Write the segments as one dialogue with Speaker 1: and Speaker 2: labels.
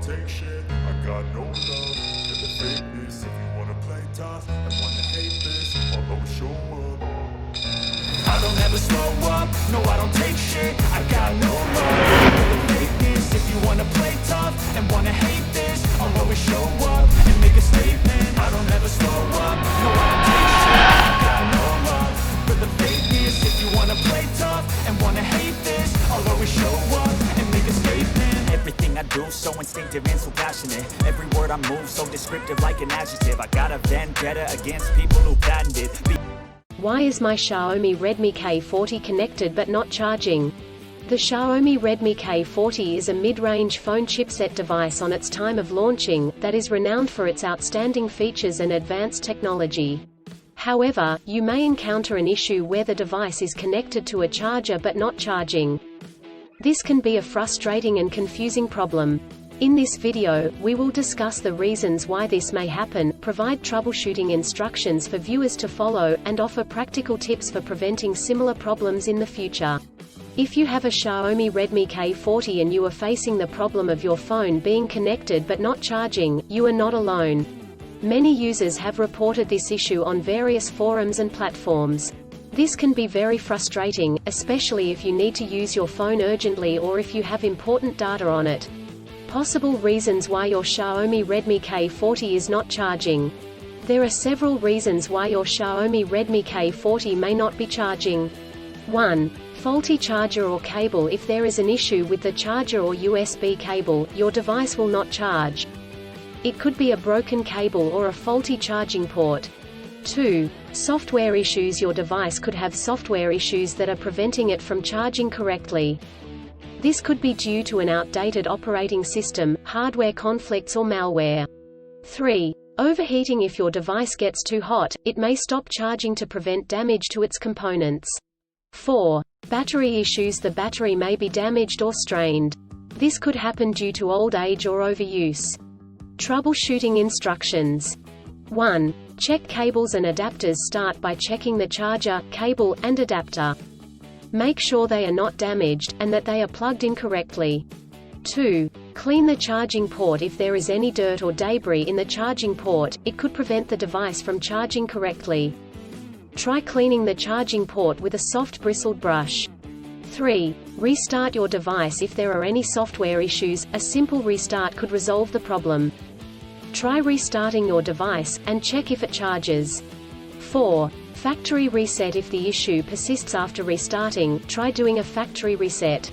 Speaker 1: take shit. I got no love for the fakeness. If you wanna play tough and wanna hate this, I'll always show up. I don't ever slow up, no I don't take shit. I got no love for the fakeness. If you wanna play tough and wanna hate this, I'll always show up and make a statement. I don't ever slow up, no I don't take shit. I got no love for the fakeness. If you wanna play tough and wanna hate this, I'll always show up and make a statement.
Speaker 2: Everything I do so instinctive and so passionate. Every word I move so descriptive like an adjective. I got a vendetta against people who patented.
Speaker 3: Why is my Xiaomi Redmi K40 connected but not charging? The Xiaomi Redmi K40 is a mid-range phone chipset device on its time of launching, that is renowned for its outstanding features and advanced technology. However, you may encounter an issue where the device is connected to a charger but not charging. This can be a frustrating and confusing problem. In this video, we will discuss the reasons why this may happen, provide troubleshooting instructions for viewers to follow, and offer practical tips for preventing similar problems in the future. If you have a Xiaomi Redmi K40 and you are facing the problem of your phone being connected but not charging, you are not alone. Many users have reported this issue on various forums and platforms. This can be very frustrating, especially if you need to use your phone urgently or if you have important data on it. Possible reasons why your Xiaomi Redmi K40 is not charging. There are several reasons why your Xiaomi Redmi K40 may not be charging. 1. Faulty charger or cable. If there is an issue with the charger or USB cable, your device will not charge. It could be a broken cable or a faulty charging port. 2. Software issues. Your device could have software issues that are preventing it from charging correctly. This could be due to an outdated operating system, hardware conflicts or malware. 3. Overheating. If your device gets too hot, it may stop charging to prevent damage to its components. 4. Battery issues. The battery may be damaged or strained. This could happen due to old age or overuse. Troubleshooting instructions. 1. Check cables and adapters. Start by checking the charger, cable, and adapter. Make sure they are not damaged, and that they are plugged in correctly. 2. Clean the charging port. If there is any dirt or debris in the charging port, it could prevent the device from charging correctly. Try cleaning the charging port with a soft bristled brush. 3. Restart your device. If there are any software issues, a simple restart could resolve the problem. Try restarting your device, and check if it charges. 4. Factory reset. If the issue persists after restarting, try doing a factory reset.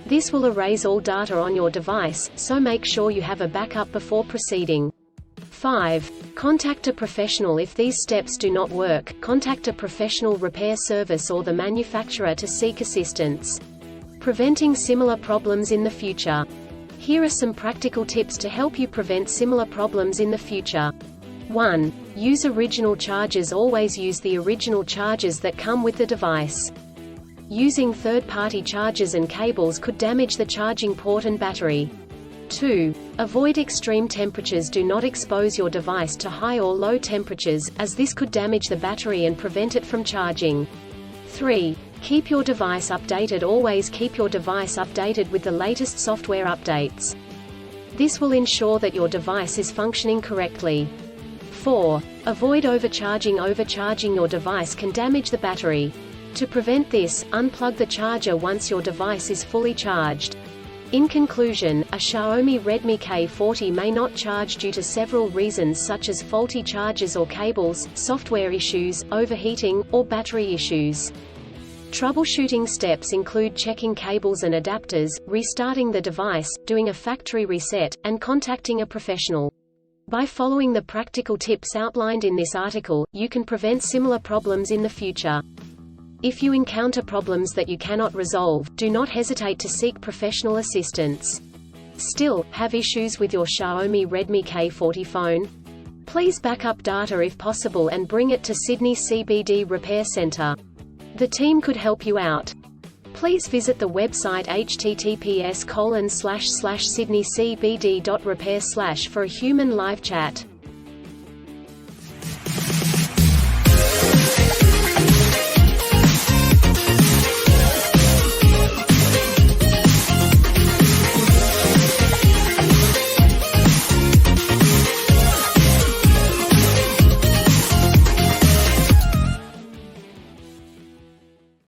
Speaker 3: This will erase all data on your device, so make sure you have a backup before proceeding. 5. Contact a professional. If these steps do not work, contact a professional repair service or the manufacturer to seek assistance. Preventing similar problems in the future. Here are some practical tips to help you prevent similar problems in the future. 1. Use original chargers. Always use the original chargers that come with the device. Using third-party chargers and cables could damage the charging port and battery. 2. Avoid extreme temperatures. Do not expose your device to high or low temperatures, as this could damage the battery and prevent it from charging. 3. Keep your device updated. Always keep your device updated with the latest software updates. This will ensure that your device is functioning correctly. 4. Avoid overcharging. Overcharging your device can damage the battery. To prevent this, unplug the charger once your device is fully charged. In conclusion, a Xiaomi Redmi K40 may not charge due to several reasons such as faulty chargers or cables, software issues, overheating, or battery issues. Troubleshooting steps include checking cables and adapters, restarting the device, doing a factory reset, and contacting a professional. By following the practical tips outlined in this article, you can prevent similar problems in the future. If you encounter problems that you cannot resolve, do not hesitate to seek professional assistance. Still, have issues with your Xiaomi Redmi K40 phone? Please back up data if possible and bring it to Sydney CBD Repair Centre. The team could help you out. Please visit the website https://sydneycbd.repair/ for a human live chat.